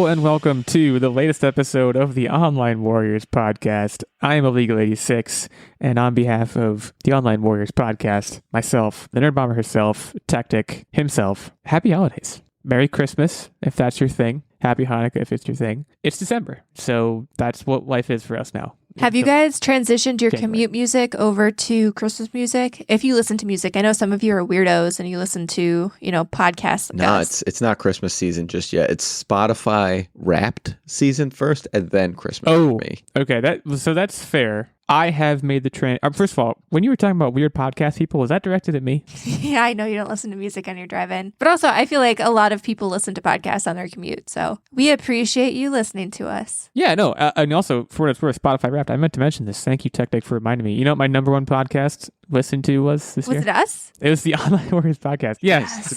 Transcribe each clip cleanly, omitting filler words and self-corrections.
and welcome to the latest episode of the Online Warriors podcast. I am Illeagle 86, and on behalf of the Online Warriors podcast, myself, the Nerdbomber herself, Techtic himself, happy holidays. Merry Christmas, if that's your thing. Happy Hanukkah, if it's your thing. It's December, so that's what life is for us now. Have you guys transitioned your commute music over to Christmas music? If you listen to music, I know some of you are weirdos and you listen to, podcasts. No, it's not Christmas season just yet. It's Spotify Wrapped season first, and then Christmas for me. Okay, so that's fair. I have made the first of all, when you were talking about weird podcast people, was that directed at me? Yeah, I know you don't listen to music on your drive-in. But also, I feel like a lot of people listen to podcasts on their commute. So we appreciate you listening to us. Yeah, no. And also, for what it's worth, Spotify Wrapped, I meant to mention this. Thank you, Techtic, for reminding me. You know what my number one podcast listened to was this year? Was it us? It was the Online Warriors podcast. Yes.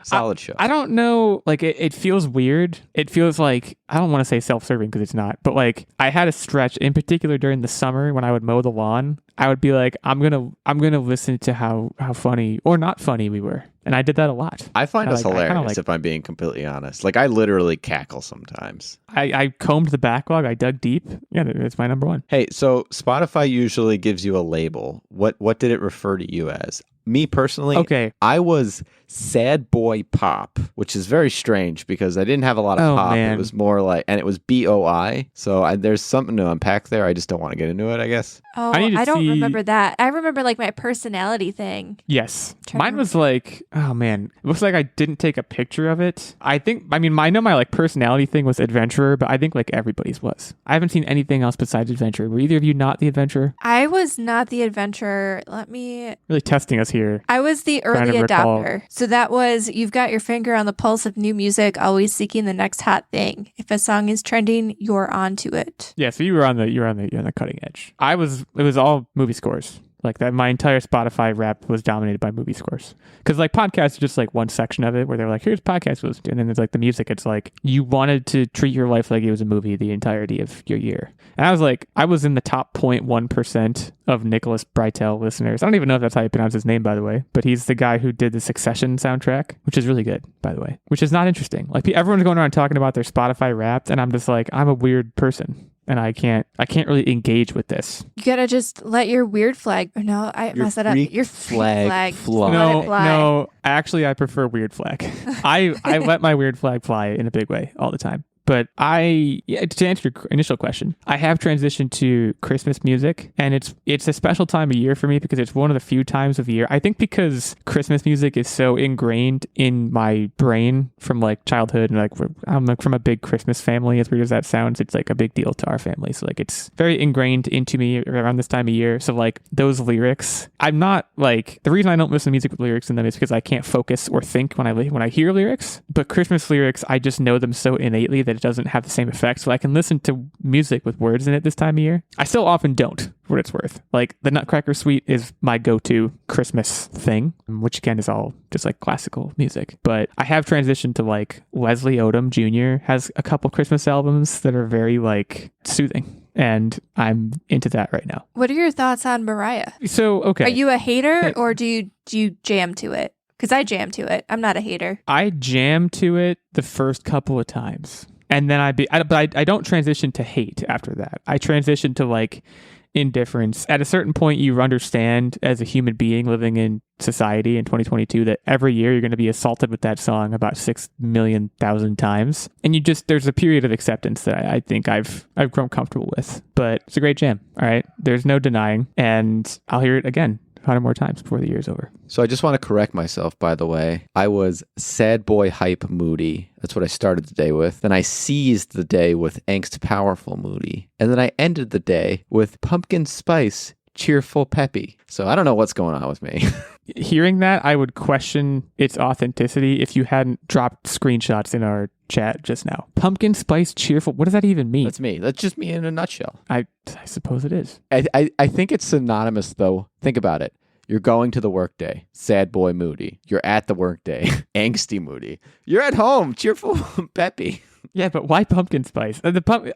Solid show. I don't know, it feels weird. It feels like, I don't want to say self-serving because it's not, but I had a stretch in particular during the summer when I would mow the lawn. I would be like, I'm gonna listen to how funny or not funny we were. And I did that a lot. I find us hilarious, if I'm being completely honest. I literally cackle sometimes. I combed the backlog. I dug deep. Yeah, it's my number one. Hey, so Spotify usually gives you a label. What did it refer to you as? Me personally, I was sad boy pop, which is very strange because I didn't have a lot of pop. Man. It was more and it was BOI. So there's something to unpack there. I just don't want to get into it, I guess. Oh, I don't remember that. I remember my personality thing. Yes. Mine was oh man, it looks like I didn't take a picture of it. I know my personality thing was adventurer, but I think everybody's was. I haven't seen anything else besides adventurer. Were either of you not the adventurer? I was not the adventurer. Really testing us here. I was the early adopter. So that was, you've got your finger on the pulse of new music, always seeking the next hot thing. If a song is trending, you're onto it. Yeah, so you're on the cutting edge. It was all movie scores. That my entire Spotify rap was dominated by movie scores. Because podcasts are just one section of it where they're here's podcasts. And then there's the music. It's you wanted to treat your life like it was a movie the entirety of your year. And I was in the top 0.1% of Nicholas Breitel listeners. I don't even know if that's how you pronounce his name, by the way. But he's the guy who did the Succession soundtrack, which is really good, by the way. Which is not interesting. Everyone's going around talking about their Spotify Wrapped, and I'm just I'm a weird person. And I can't really engage with this. You gotta just let your weird flag. No, I messed that up. Your flag fly. No. Actually, I prefer weird flag. I let my weird flag fly in a big way all the time. But to answer your initial question, I have transitioned to Christmas music, and it's a special time of year for me because it's one of the few times of year. I think because Christmas music is so ingrained in my brain from childhood, and I'm from a big Christmas family. As weird as that sounds, it's a big deal to our family. So it's very ingrained into me around this time of year. So those lyrics, I'm not the reason I don't listen to music with lyrics in them is because I can't focus or think when I hear lyrics. But Christmas lyrics, I just know them so innately that it doesn't have the same effect. So I can listen to music with words in it this time of year. I still often don't, for what it's worth. The Nutcracker Suite is my go-to Christmas thing, which again is all just classical music. But I have transitioned to Leslie Odom Jr. has a couple Christmas albums that are very soothing. And I'm into that right now. What are your thoughts on Mariah? So, okay. Are you a hater or do you jam to it? Because I jam to it. I'm not a hater. I jam to it the first couple of times. And then I don't transition to hate after that. I transition to indifference. At a certain point, you understand as a human being living in society in 2022 that every year you're going to be assaulted with that song about 6,000,000 times. And there's a period of acceptance that I think I've grown comfortable with. But it's a great jam. All right. There's no denying. And I'll hear it again 100 more times before the year's over. So I just want to correct myself, by the way. I was sad boy hype moody. That's what I started the day with. Then I seized the day with angst powerful moody. And then I ended the day with pumpkin spice cheerful peppy. So I don't know what's going on with me. Hearing that, I would question its authenticity if you hadn't dropped screenshots in our chat just now. Pumpkin spice cheerful. What does that even mean? That's me. That's just me in a nutshell. I suppose it is. I think it's synonymous, though. Think about it. You're going to the workday, sad boy moody. You're at the workday, angsty moody. You're at home, cheerful peppy. Yeah, but why pumpkin spice?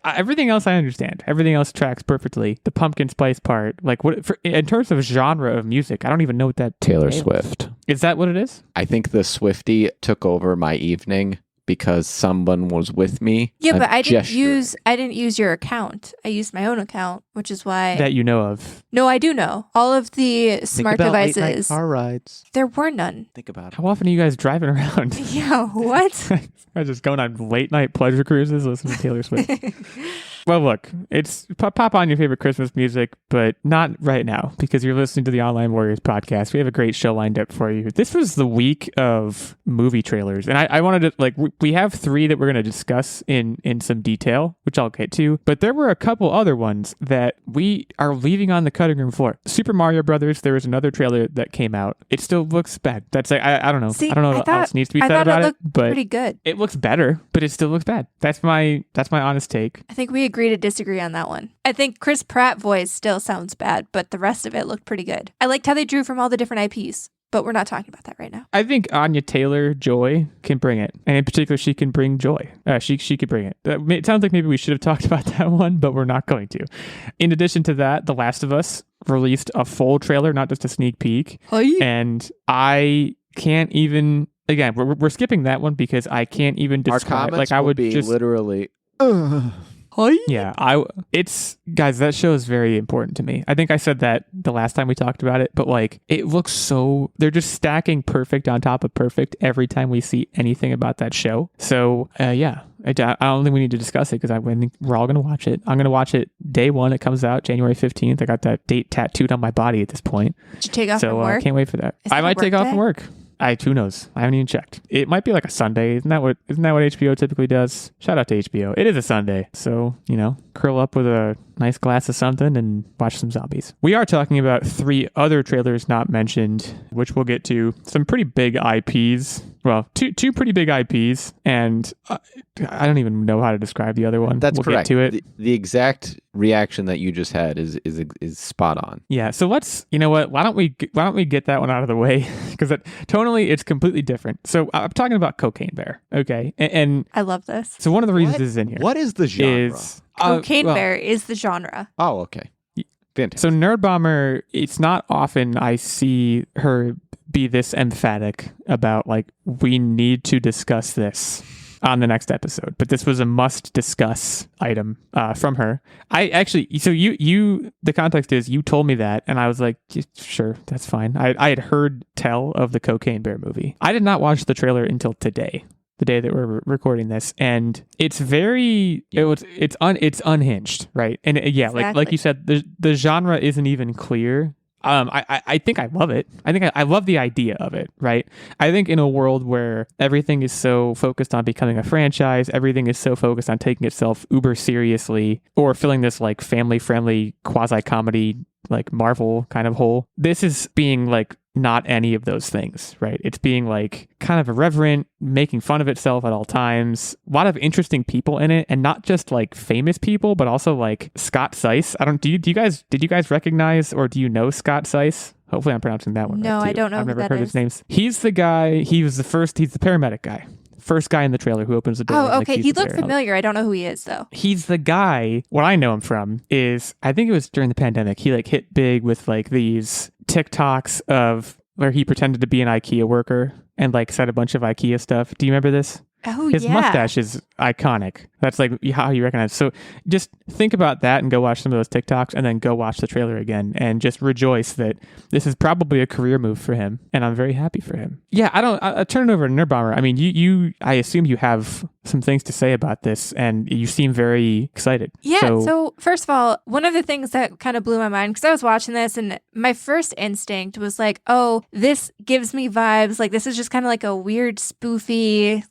Everything else I understand. Everything else tracks perfectly. The pumpkin spice part, in terms of genre of music, I don't even know what that Taylor entails. Swift. Is that what it is? I think the Swiftie took over my evening because someone was with me. Yeah, but I didn't use your account. I used my own account, which is why that you know of. No, I do know. All of the smart devices. Late night car rides. There were none. Think about it. How often are you guys driving around? Yeah, what? I just going on late night pleasure cruises listening to Taylor Swift. Well, look, it's pop on your favorite Christmas music, but not right now because you're listening to the Online Warriors podcast. We have a great show lined up for you. This was the week of movie trailers, and I wanted to, we have 3 that we're going to discuss in some detail, which I'll get to, but there were a couple other ones that we are leaving on the cutting room floor. Super Mario Brothers, there was another trailer that came out. It still looks bad. That's I don't know. See, I don't know what else needs to be said about it, but pretty good. It looks better, but it still looks bad. That's my honest take. I think we agree to disagree on that one. I think Chris Pratt voice still sounds bad, but the rest of it looked pretty good. I liked how they drew from all the different IPs, but we're not talking about that right now. I think Anya Taylor-Joy can bring it, and in particular, she can bring joy. She could bring it. It sounds like maybe we should have talked about that one, but we're not going to. In addition to that, The Last of Us released a full trailer, not just a sneak peek, and I can't even. Again, we're skipping that one because I can't even describe. Our comments would be just literally. Yeah, it's guys, that show is very important to me. I think I said that the last time we talked about it, but it looks so, they're just stacking perfect on top of perfect every time we see anything about that show. So yeah, I don't think we need to discuss it because I think we're all going to watch it. I'm going to watch it day 1. It comes out January 15th. I got that date tattooed on my body at this point. Did you take off from work? I can't wait for that. I might take off from work. Who knows? I haven't even checked. It might be like a Sunday. Isn't that what HBO typically does? Shout out to HBO. It is a Sunday. So, curl up with a nice glass of something and watch some zombies. We are talking about 3 other trailers not mentioned, which we'll get to. Some pretty big IPs. Well, two pretty big IPs, and I don't even know how to describe the other one. We'll correct. Get to it. The exact reaction that you just had is spot on. Yeah. So let's. You know what? Why don't we get that one out of the way? Because tonally, it's completely different. So I'm talking about Cocaine Bear. Okay, and I love this. So one of the reasons this is in here. What is the genre? Cocaine Bear is the genre. Oh, okay. Fantastic. So Nerdbomber, it's not often I see her be this emphatic about we need to discuss this on the next episode, but this was a must discuss item from her. I actually, so the context is you told me that, and I was like, sure, that's fine. I had heard tell of the Cocaine Bear movie. I did not watch the trailer until today, the day that we're recording this, and it's it's unhinged, right? And exactly. like you said, the genre isn't even clear. I think I love it. I think I love the idea of it, right? I think in a world where everything is so focused on becoming a franchise, everything is so focused on taking itself uber seriously or filling this family-friendly quasi-comedy Marvel kind of hole. This is being not any of those things, right? It's being kind of irreverent, making fun of itself at all times. A lot of interesting people in it, and not just famous people, but also Scott Seiss. Did you guys recognize or do you know Scott Seiss? Hopefully I'm pronouncing that one No, right, too. I don't know. I've never heard his name. He's the guy, he's the paramedic guy. First guy in the trailer who opens the door. Oh, okay. He looked familiar. I don't know who he is, though. He's the guy. What I know him from is, I think it was during the pandemic, he hit big with these TikToks of where he pretended to be an IKEA worker and said a bunch of IKEA stuff. Do you remember this? Oh, His mustache is iconic. That's how you recognize. So just think about that and go watch some of those TikToks and then go watch the trailer again and just rejoice that this is probably a career move for him. And I'm very happy for him. Yeah, I turn it over to Nerdbomber. I mean, I assume you have some things to say about this and you seem very excited. Yeah. So first of all, one of the things that kind of blew my mind, because I was watching this and my first instinct was oh, this gives me vibes. This is just kind of a weird spoofy,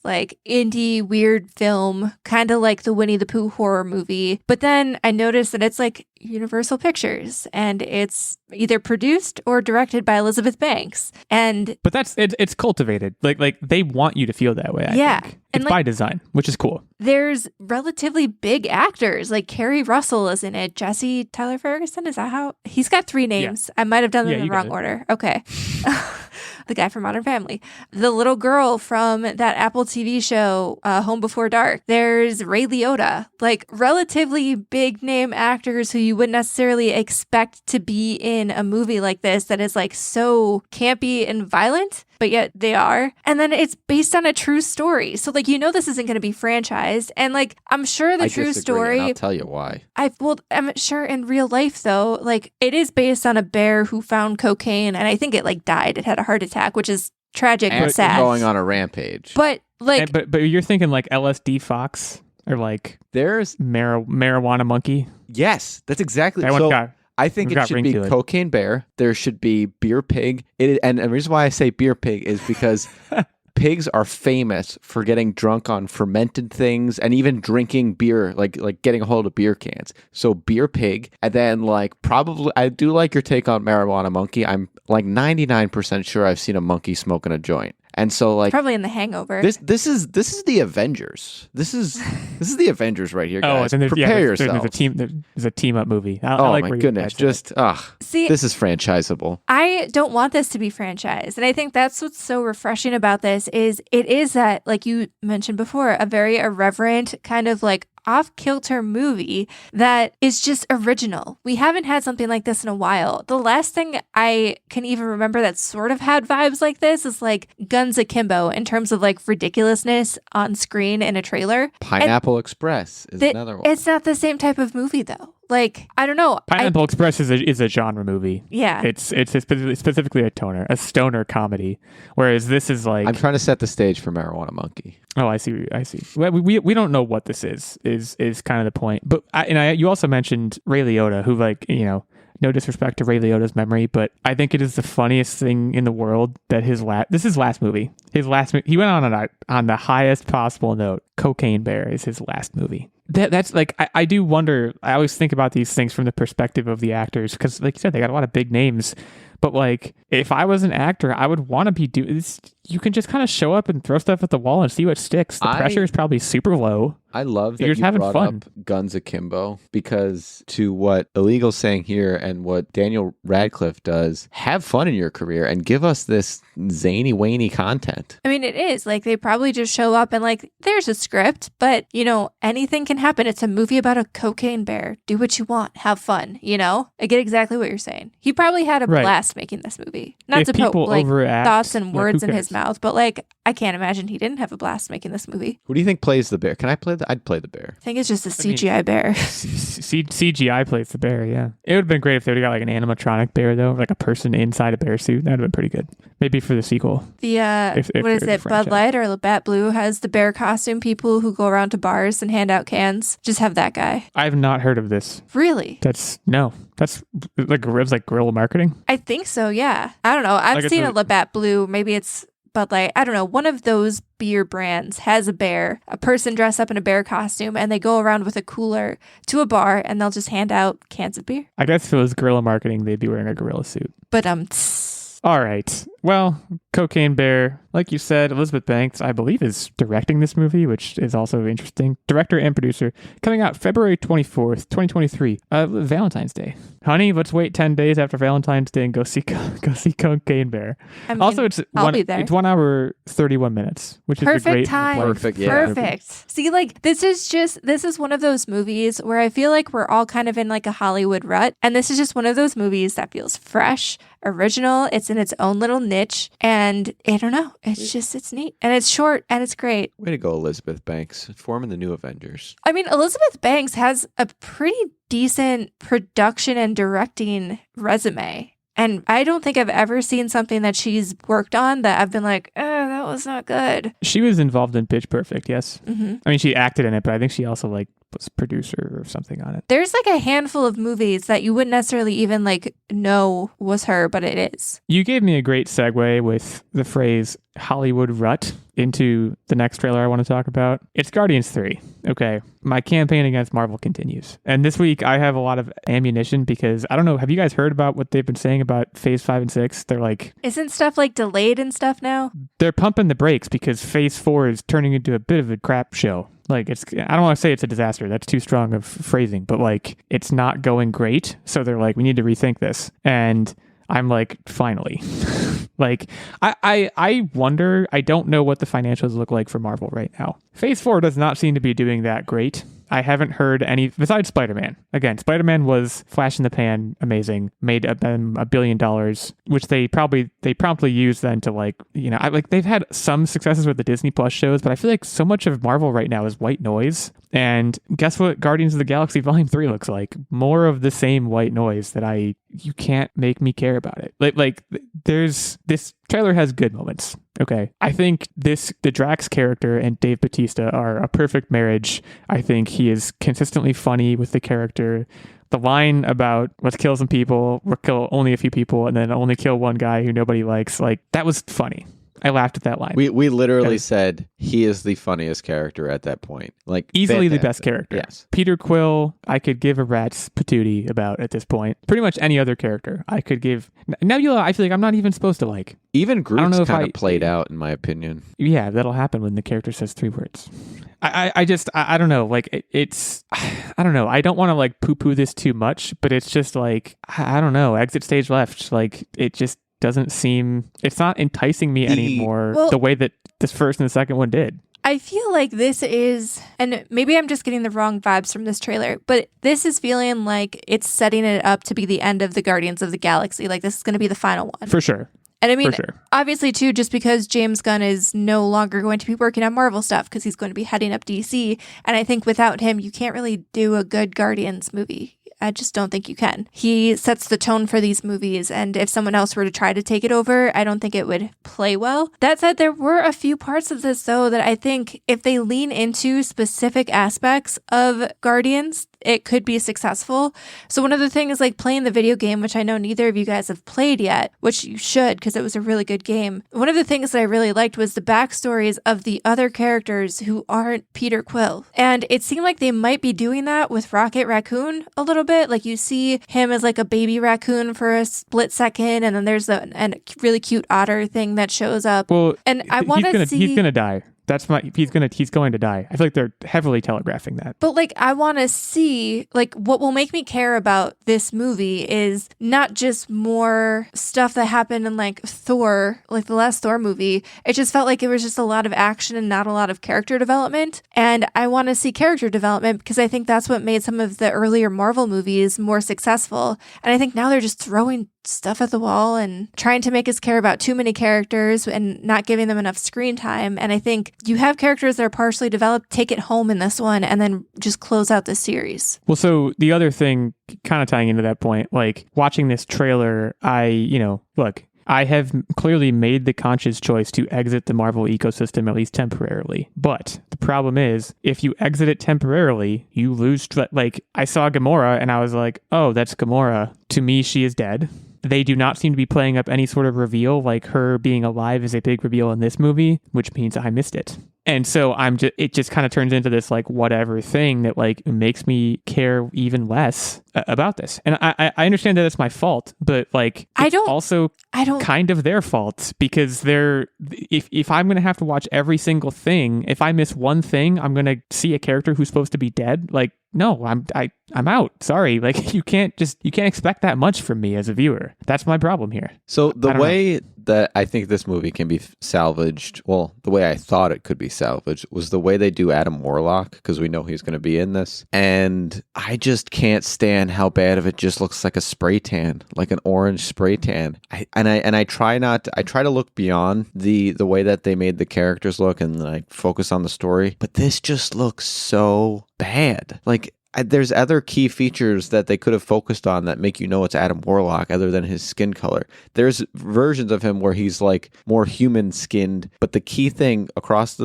indie weird film, kind of like the Winnie the Pooh horror movie. But then I noticed that it's Universal Pictures and it's either produced or directed by Elizabeth Banks. But it's cultivated. They want you to feel that way. I think. It's by design, which is cool. There's relatively big actors. Kerry Russell is in it. Jesse Tyler Ferguson, is that how? He's got 3 names. Yeah. I might have done them in the wrong order. Okay. the guy from Modern Family. The little girl from that Apple TV show, Home Before Dark. There's Ray Liotta. Like, relatively big name actors who you wouldn't necessarily expect to be in a movie like this that is like so campy and violent, but yet they are. And then it's based on a true story. So like, this isn't going to be franchised. And like, I'm sure the true story. And I'll tell you why. I'm sure in real life though, like it is based on a bear who found cocaine and I think it like died. It had a heart attack, which is tragic and sad. Going on a rampage. But like, but you're thinking like LSD fox or like there's marijuana monkey. Yes, that's exactly. I think it should be cocaine bear. There should be beer pig. And the reason why I say beer pig is because pigs are famous for getting drunk on fermented things and even drinking beer, like getting a hold of beer cans. So beer pig, and then like probably I do like your take on marijuana monkey. I'm like 99% sure I've seen a monkey smoking a joint. And so like probably in The Hangover. This is the Avengers. This is the Avengers right here, guys. And prepare yourself. There's a team up movie. My goodness. See, this is franchisable. I don't want this to be franchised. And I think that's what's so refreshing about this is it is that, like you mentioned before, a very irreverent kind of like off-kilter movie that is just original. We haven't had something like this in a while. The last thing I can even remember that sort of had vibes like this is like Guns Akimbo in terms of like ridiculousness on screen in a trailer. Pineapple Express is another one. It's not the same type of movie though. Like, I don't know. Pineapple Express is a genre movie. Yeah. It's specifically a stoner comedy, whereas this is like... I'm trying to set the stage for Marijuana Monkey. Oh, I see. We don't know what this is kind of the point. But you also mentioned Ray Liotta, who like, no disrespect to Ray Liotta's memory, but I think it is the funniest thing in the world that this is his last movie. He went on the highest possible note. Cocaine Bear is his last movie. That's like, I do wonder, I always think about these things from the perspective of the actors, because like you said, they got a lot of big names, but like, if I was an actor, I would want to be doing this. You can just kind of show up and throw stuff at the wall and see what sticks. The pressure is probably super low. I love that you're you having brought fun. up Guns Akimbo, because to what Illeagle's saying here and what Daniel Radcliffe does, have fun in your career and give us this zany, wany content. I mean, it is like they probably just show up and like, there's a script, but anything can happen. It's a movie about a cocaine bear. Do what you want. Have fun. I get exactly what you're saying. He probably had a blast making this movie. Not if to put like thoughts and words in his mouth, but like, I can't imagine he didn't have a blast making this movie. Who do you think plays the bear? Can I play I'd play the bear. I think it's just a CGI bear. CGI plays the bear, yeah. It would have been great if they would have got like an animatronic bear, though, like a person inside a bear suit. That would have been pretty good. Maybe for the sequel. What is it? Bud Light or Labatt Blue has the bear costume people who go around to bars and hand out cans. Just have that guy. I've not heard of this. Really? That's like guerrilla marketing. I think so, yeah. I don't know. I've seen a Labatt Blue. Maybe it's Bud Light. I don't know. One of those beer brands has a person dressed up in a bear costume, and they go around with a cooler to a bar and they'll just hand out cans of beer. I guess if it was guerrilla marketing, they'd be wearing a gorilla suit. But all right. Well, Cocaine Bear, like you said, Elizabeth Banks, I believe, is directing this movie, which is also interesting. Director and producer, coming out February 24th, 2023, Valentine's Day. Honey, let's wait 10 days after Valentine's Day and go see Cocaine Bear. I mean, also, I'll be there. It's 1 hour 31 minutes, which is a great time. Perfect, yeah. Perfect. See, like this is one of those movies where I feel like we're all kind of in like a Hollywood rut, and this is just one of those movies that feels fresh, original. It's in its own little niche, and I don't know. It's neat, and it's short, and it's great. Way to go, Elizabeth Banks, forming the new Avengers. I mean, Elizabeth Banks has a pretty decent production and directing resume. And I don't think I've ever seen something that she's worked on that I've been like, that was not good. She was involved in Pitch Perfect, yes. Mm-hmm. I mean, she acted in it, but I think she also like was producer or something on it. There's like a handful of movies that you wouldn't necessarily even like know was her, but it is. You gave me a great segue with the phrase Hollywood rut into the next trailer I want to talk about. It's Guardians 3. Okay, my campaign against Marvel continues. And this week I have a lot of ammunition because, I don't know, have you guys heard about what they've been saying about Phase 5 and 6? They're like... Isn't stuff like delayed and stuff now? They're pumping the brakes because Phase 4 is turning into a bit of a crap show. Like, I don't want to say it's a disaster. That's too strong of phrasing, but like, it's not going great. So they're like, we need to rethink this. And I'm like, finally. Like, I wonder, I don't know what the financials look like for Marvel right now. Phase 4 does not seem to be doing that great. I haven't heard any, besides Spider-Man. Again, Spider-Man was flash in the pan, amazing, made them $1 billion, which they promptly used then to like, you know, they've had some successes with the Disney Plus shows, but I feel like so much of Marvel right now is white noise. And guess what Guardians of the Galaxy Volume 3 looks like? More of the same white noise that you can't make me care about it. Like there's, this trailer has good moments. Okay. I think the Drax character and Dave Bautista are a perfect marriage. I think he is consistently funny with the character. The line about let's kill some people, we'll kill only a few people, and then only kill one guy who nobody likes, like, that was funny. I laughed at that line. We literally said he is the funniest character at that point. Like, easily fantastic. The best character. Yes. Peter Quill, I could give a rat's patootie about at this point. Pretty much any other character I could give. Nebula, I feel like I'm not even supposed to like. Even Groot's kind of played out, in my opinion. Yeah, that'll happen when the character says 3 words. I don't know. Like, it's, I don't know. I don't want to like poo-poo this too much, but it's just like, I don't know. Exit stage left. Like, it just doesn't seem, it's not enticing me anymore the way that this first and the second one did. I feel like this is, and maybe I'm just getting the wrong vibes from this trailer, but this is feeling like it's setting it up to be the end of the Guardians of the Galaxy. Like, this is going to be the final one. For sure. And I mean, sure. Obviously, too, just because James Gunn is no longer going to be working on Marvel stuff because he's going to be heading up DC. And I think without him, you can't really do a good Guardians movie. I just don't think you can. He sets the tone for these movies, and if someone else were to try to take it over, I don't think it would play well. That said, there were a few parts of this, though, that I think if they lean into specific aspects of Guardians, it could be successful. So one of the things, like playing the video game, which I know neither of you guys have played yet, which you should because it was a really good game. One of the things that I really liked was the backstories of the other characters who aren't Peter Quill. And it seemed like they might be doing that with Rocket Raccoon a little bit. Like, you see him as like a baby raccoon for a split second, and then there's a really cute otter thing that shows up. Well, and I want to see... He's going to die. He's going to die. I feel like they're heavily telegraphing that. But like, I want to see, like, what will make me care about this movie is not just more stuff that happened in like Thor, like the last Thor movie. It just felt like it was just a lot of action and not a lot of character development. And I want to see character development because I think that's what made some of the earlier Marvel movies more successful. And I think now they're just throwing stuff at the wall and trying to make us care about too many characters and not giving them enough screen time. And I think you have characters that are partially developed, take it home in this one, and then just close out the series. Well, so the other thing, kind of tying into that point, like watching this trailer, I have clearly made the conscious choice to exit the Marvel ecosystem, at least temporarily. But the problem is, if you exit it temporarily, you lose. Like, I saw Gamora and I was like, oh, that's Gamora. To me, she is dead. They do not seem to be playing up any sort of reveal, like her being alive is a big reveal in this movie, which means I missed it. And so it just kind of turns into this like whatever thing that like makes me care even less about this. And I understand that it's my fault, but like I don't kind of their fault because if I'm going to have to watch every single thing, if I miss one thing, I'm going to see a character who's supposed to be dead. Like, no, I'm out. Sorry. Like, you can't expect that much from me as a viewer. That's my problem here. So the way that I think this movie can be salvaged, well, the way I thought it could be salvaged was the way they do Adam Warlock, because we know he's going to be in this. And I just can't stand how bad of it just looks like a spray tan, like an orange spray tan. I try to look beyond the way that they made the characters look and like focus on the story, but this just looks so bad. Like, there's other key features that they could have focused on that make you know it's Adam Warlock other than his skin color. There's versions of him where he's like more human skinned, but the key thing across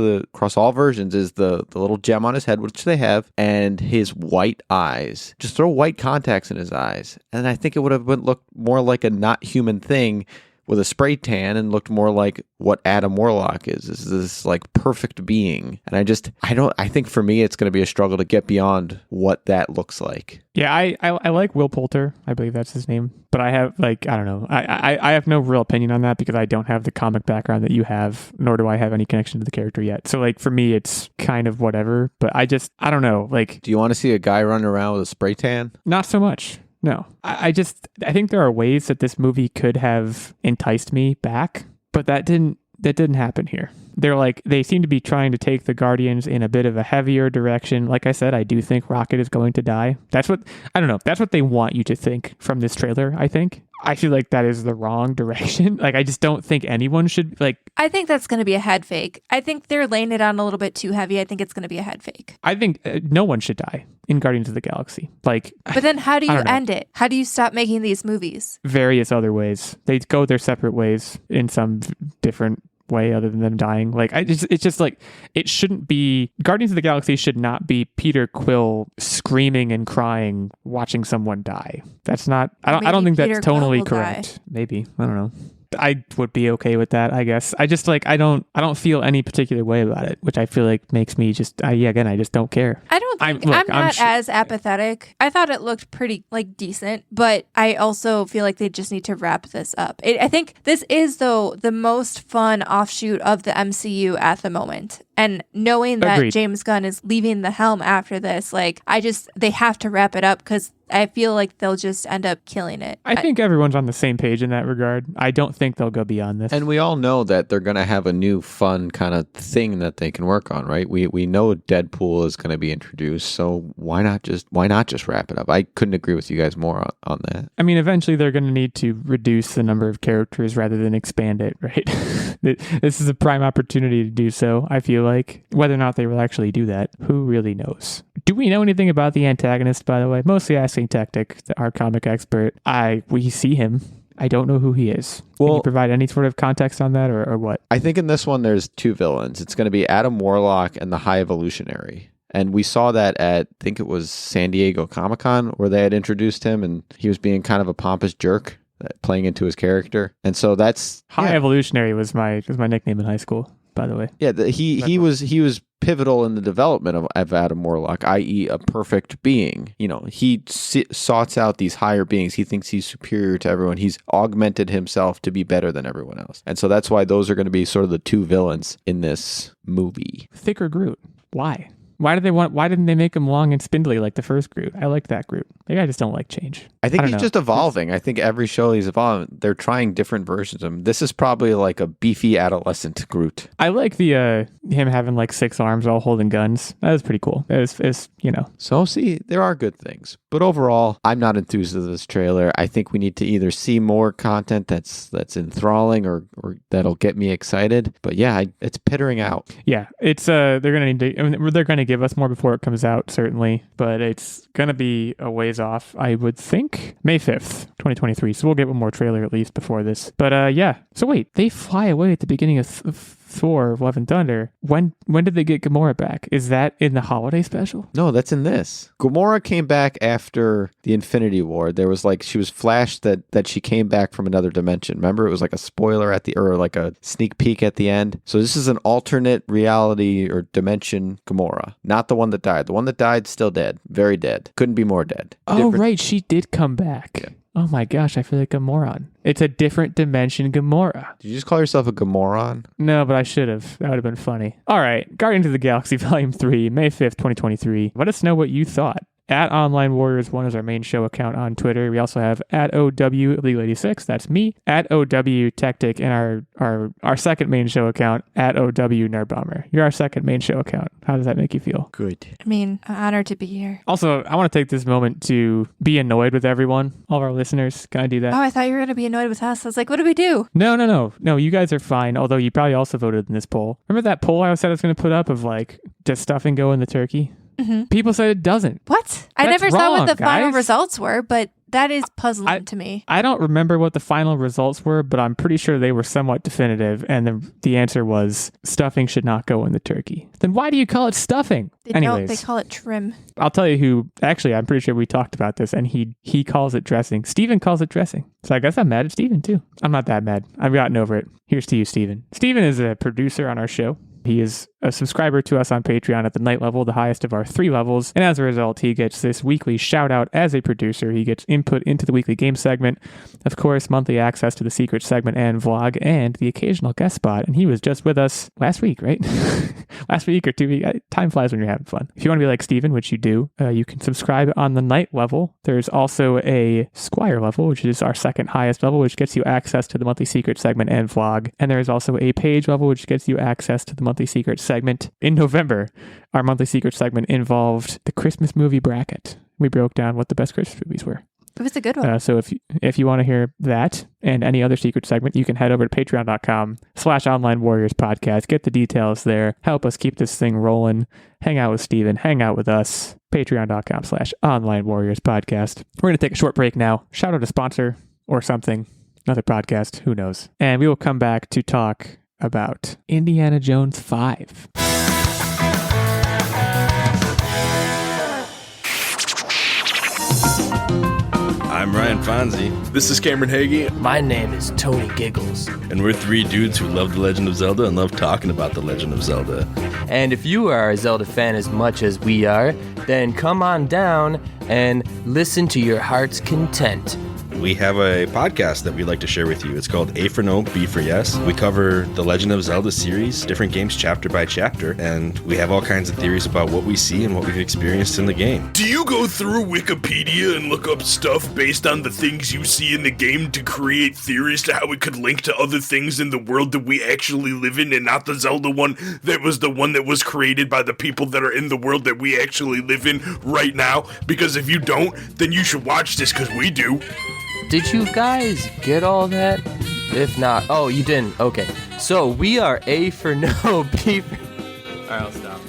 all versions is the little gem on his head, which they have, and his white eyes. Just throw white contacts in his eyes. And I think it would have looked more like a not human thing with a spray tan and looked more like what Adam Warlock is this like perfect being. And I think for me, it's going to be a struggle to get beyond what that looks like. Yeah, I like Will Poulter. I believe that's his name. But I have I don't know. I have no real opinion on that because I don't have the comic background that you have, nor do I have any connection to the character yet. So like for me, it's kind of whatever. But I don't know. Like, do you want to see a guy running around with a spray tan? Not so much. No. I think there are ways that this movie could have enticed me back, but that didn't happen here. They seem to be trying to take the Guardians in a bit of a heavier direction. Like I said, I do think Rocket is going to die. That's what they want you to think from this trailer, I think. I feel like that is the wrong direction. Like, I just don't think anyone should, like... I think that's going to be a head fake. I think they're laying it on a little bit too heavy. I think it's going to be a head fake. I think no one should die in Guardians of the Galaxy. Like... But then how do you end it? How do you stop making these movies? Various other ways. They go their separate ways in some different way other than them dying. Like, it's just like, it shouldn't be... Guardians of the Galaxy should not be Peter Quill screaming and crying watching someone die. That's not... I don't think that's tonally correct. Maybe. I don't know. I would be okay with that, I guess. I just I don't feel any particular way about it, which I feel like makes me just I just don't care. I'm not as apathetic. I thought it looked pretty decent, but I also feel like they just need to wrap this up. I think this is though the most fun offshoot of the MCU at the moment. And knowing that Agreed. James Gunn is leaving the helm after this, they have to wrap it up because I feel like they'll just end up killing it. I think everyone's on the same page in that regard. I don't think they'll go beyond this. And we all know that they're going to have a new fun kind of thing that they can work on, right? We know Deadpool is going to be introduced, so why not just wrap it up? I couldn't agree with you guys more on that. I mean, eventually they're going to need to reduce the number of characters rather than expand it, right? This is a prime opportunity to do so, I feel like. Whether or not they will actually do that, who really knows? Do we know anything about the antagonist, by the way? Mostly asking Techtic, our comic expert. We see him. I don't know who he is. Can you provide any sort of context on that or what? I think in this one there's two villains. It's going to be Adam Warlock and the High Evolutionary. And we saw that at, I think it was San Diego Comic-Con, where they had introduced him and he was being kind of a pompous jerk, playing into his character. And so that's... High Evolutionary was my nickname in high school, by the way. Yeah, he was pivotal in the development of Adam Warlock, i.e. a perfect being. You know, he sought out these higher beings. He thinks he's superior to everyone. He's augmented himself to be better than everyone else. And so that's why those are going to be sort of the two villains in this movie. Thicker Groot. Why? Why didn't they make him long and spindly like the first Groot? I liked that Groot. Maybe I just don't like change. I think he's just evolving. I think every show he's evolving. They're trying different versions of him. This is probably like a beefy adolescent Groot. I like the him having 6 arms all holding guns. That was pretty cool. It was. So see, there are good things. But overall, I'm not enthused with this trailer. I think we need to either see more content that's enthralling or that'll get me excited. But yeah, it's pittering out. Yeah, it's they're gonna they're gonna give us more before it comes out, certainly, but it's gonna be a ways off, I would think. May 5th, 2023, so we'll get one more trailer at least before this. But yeah, so wait, they fly away at the beginning of Thor Love and Thunder. When did they get Gamora back? Is that in the holiday special? No, that's in this. Gamora came back after the Infinity War. There was she was flashed that she came back from another dimension. Remember, it was like a spoiler or like a sneak peek at the end. So this is an alternate reality or dimension Gamora, not the one that died. The one that died, still dead. Very dead. Couldn't be more dead. Oh, right. She did come back. Yeah. Oh my gosh, I feel like a moron. It's a different dimension Gamora. Did you just call yourself a Gamoron? No, but I should have. That would have been funny. All right, Guardians of the Galaxy Volume 3, May 5th, 2023. Let us know what you thought. At Online Warriors 1 is our main show account on Twitter. We also have at OW Illeagle86, that's me, at OW Techtic, and our second main show account, at OW Nerdbomber. You're our second main show account. How does that make you feel? Good. I mean, I'm honored to be here. Also, I want to take this moment to be annoyed with everyone, all of our listeners. Can I do that? Oh, I thought you were going to be annoyed with us. I was like, what do we do? No, you guys are fine, although you probably also voted in this poll. Remember that poll I said I was going to put up of does stuffing go in the turkey? Mm-hmm. People said it doesn't. What? I never saw what the final results were, but that is puzzling to me. I don't remember what the final results were, but I'm pretty sure they were somewhat definitive, and the answer was stuffing should not go in the turkey. Then why do you call it stuffing? Anyways, they call it trim. I'll tell you who, actually, I'm pretty sure we talked about this, and he calls it dressing. Steven calls it dressing. So I guess I'm mad at Steven, too. I'm not that mad. I've gotten over it. Here's to you, Steven. Steven is a producer on our show. He is a subscriber to us on Patreon at the night level, the highest of our 3 levels. And as a result, he gets this weekly shout out as a producer. He gets input into the weekly game segment, of course, monthly access to the secret segment and vlog, and the occasional guest spot. And he was just with us last week, right? Last week or 2 weeks. Time flies when you're having fun. If you want to be like Steven, which you do, you can subscribe on the night level. There's also a Squire level, which is our second highest level, which gets you access to the monthly secret segment and vlog. And there's also a page level, which gets you access to the monthly secret segment. In November, our monthly secret segment involved the Christmas movie bracket. We broke down what the best Christmas movies were. It was a good one. So if you want to hear that and any other secret segment, you can head over to patreon.com/onlinewarriorspodcast. Get the details there. Help us keep this thing rolling. Hang out with Steven. Hang out with us. Patreon.com/onlinewarriorspodcast. We're going to take a short break now. Shout out a sponsor or something. Another podcast. Who knows? And we will come back to talk about Indiana Jones 5. I'm Ryan Fonzie. This is Cameron Hagee. My name is Tony Giggles. And we're 3 dudes who love The Legend of Zelda and love talking about The Legend of Zelda. And if you are a Zelda fan as much as we are, then come on down and listen to your heart's content. We have a podcast that we'd like to share with you. It's called A for No, B for Yes. We cover the Legend of Zelda series, different games chapter by chapter, and we have all kinds of theories about what we see and what we've experienced in the game. Do you go through Wikipedia and look up stuff based on the things you see in the game to create theories to how it could link to other things in the world that we actually live in, and not the Zelda one that was the one that was created by the people that are in the world that we actually live in right now? Because if you don't, then you should watch this, because we do. Did you guys get all that? If not, oh, you didn't. Okay. So we are A for No, B for... All right, I'll stop.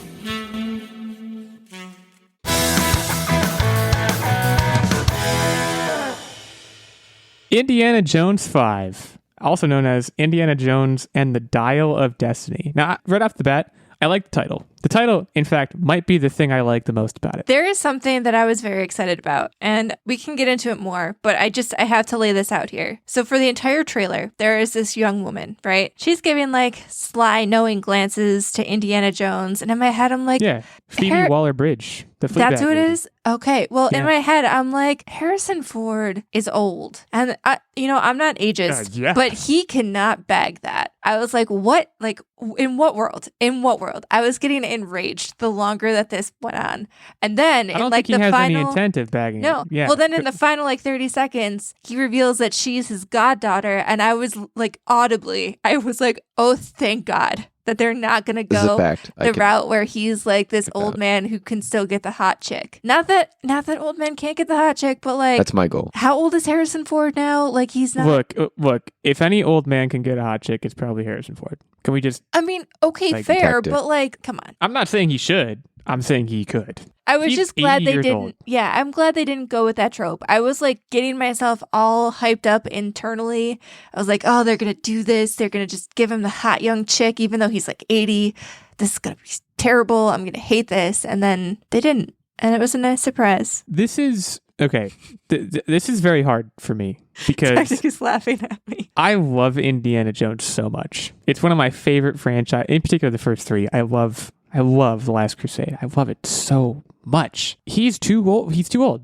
Indiana Jones 5, also known as Indiana Jones and the Dial of Destiny. Now, right off the bat, I like the title. The title, in fact, might be the thing I like the most about it. There is something that I was very excited about, and we can get into it more, but I have to lay this out here. So for the entire trailer, there is this young woman, right? She's giving like sly, knowing glances to Indiana Jones, and in my head, I'm like... Yeah, Phoebe Waller-Bridge. That's who it is? Okay. Well, in my head, I'm like, Harrison Ford is old. And, I'm not ageist, but he cannot bag that. I was like, what? Like, in what world? In what world? I was getting enraged the longer that this went on. And then, I don't think he has any intent of bagging it. No. Yeah. Well, then in the final, 30 seconds, he reveals that she's his goddaughter. And I was like, audibly, I was like, oh, thank God that they're not going to go the route where he's like this old man who can still get the hot chick. Not that old men can't get the hot chick, but like... That's my goal. How old is Harrison Ford now? Like, he's not... Look, if any old man can get a hot chick, it's probably Harrison Ford. Can we just... I mean, okay, fair, but like, come on. I'm not saying he should. I'm saying he could. I was just glad they didn't. Old. Yeah, I'm glad they didn't go with that trope. I was like getting myself all hyped up internally. I was like, oh, they're going to do this. They're going to just give him the hot young chick, even though he's like 80. This is going to be terrible. I'm going to hate this. And then they didn't. And it was a nice surprise. This is, okay, this is very hard for me because... Techtic is laughing at me. I love Indiana Jones so much. It's one of my favorite franchise, in particular the first 3. I love The Last Crusade. I love it so much. He's too old.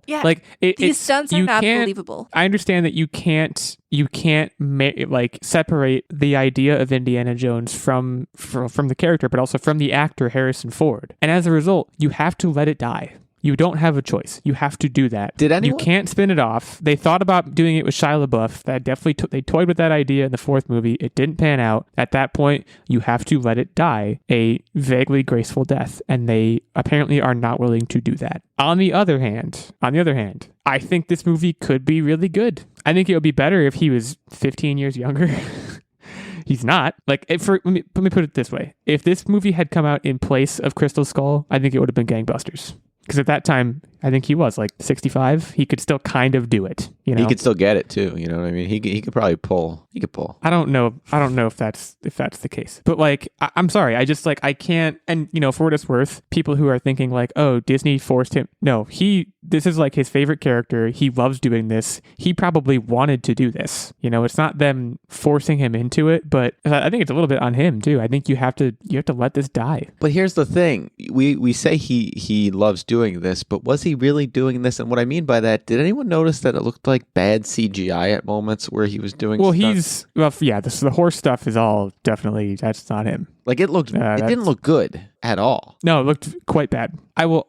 Yeah. Like these stunts are not believable. I understand that you can't separate the idea of Indiana Jones from the character, but also from the actor Harrison Ford. And as a result, you have to let it die. You don't have a choice. You have to do that. You can't spin it off. They thought about doing it with Shia LaBeouf. That definitely they toyed with that idea in the 4th movie. It didn't pan out. At that point, you have to let it die a vaguely graceful death, and they apparently are not willing to do that. On the other hand, I think this movie could be really good. I think it would be better if he was 15 years younger. He's not. Like, let me put it this way. If this movie had come out in place of Crystal Skull, I think it would have been gangbusters. Because at that time, I think he was like 65. He could still kind of do it. You know, he could still get it too. You know what I mean? He could probably pull. He could pull. I don't know if that's the case. But like, I'm sorry. I just like I can't. And you know, for what it's worth, people who are thinking like, oh, Disney forced him. No, this is like his favorite character. He loves doing this. He probably wanted to do this. You know, it's not them forcing him into it, but I think it's a little bit on him too. I think you have to let this die. But here's the thing. We say he loves doing this, but was he really doing this? And what I mean by that, did anyone notice that it looked like bad CGI at moments where he was doing stuff? The horse stuff is all definitely, that's not him. Like it didn't look good at all. No, it looked quite bad.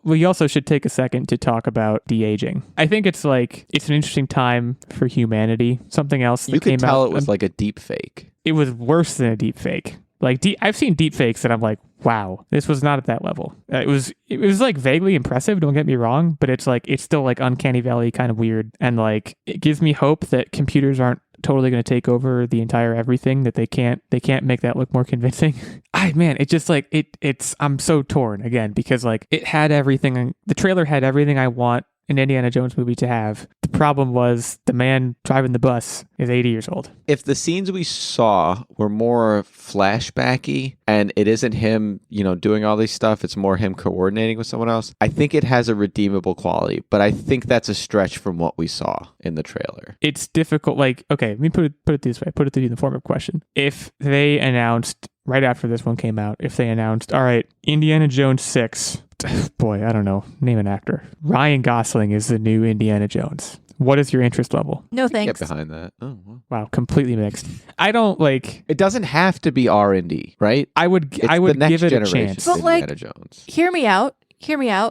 We also should take a second to talk about de-aging. I think it's an interesting time for humanity. Something else that you could came tell out, it was like a deep fake. It was worse than a deep fake. Like I've seen deep fakes that I'm like, wow, this was not at that level. It was like vaguely impressive. Don't get me wrong, but it's still like uncanny valley kind of weird, and like it gives me hope that computers aren't totally going to take over the entire everything. That they can't make that look more convincing. It's just like I'm so torn again because like it had everything. The trailer had everything I want an Indiana Jones movie to have. The problem was the man driving the bus is 80 years old. If the scenes we saw were more flashbacky and it isn't him, you know, doing all this stuff, it's more him coordinating with someone else, I think it has a redeemable quality, but I think that's a stretch from what we saw in the trailer. It's difficult. Like, okay, let me put it this way, put it to you in the form of a question. If they announced right after this one came out, if they announced, all right, Indiana Jones 6, boy, I don't know, name an actor. Ryan Gosling is the new Indiana Jones. What is your interest level? No thanks. Get behind that. Oh, wow, completely mixed. I don't like. It doesn't have to be R&D, right? I would give it a chance. But like, Indiana Jones. Hear me out.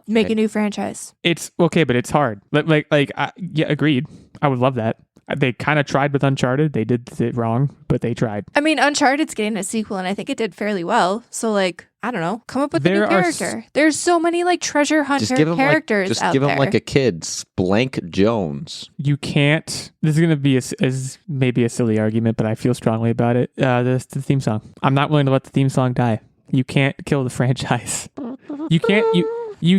Make a new franchise. It's okay, but it's hard. Yeah, agreed. I would love that. They kind of tried with Uncharted. They did it wrong, but they tried. I mean, Uncharted's getting a sequel, and I think it did fairly well. So, like, I don't know. Come up with a new character. There's so many, like, treasure hunter characters out there. Just give him, like, a kid's Blank Jones. You can't. This is going to be maybe a silly argument, but I feel strongly about it. The theme song. I'm not willing to let the theme song die. You can't kill the franchise. You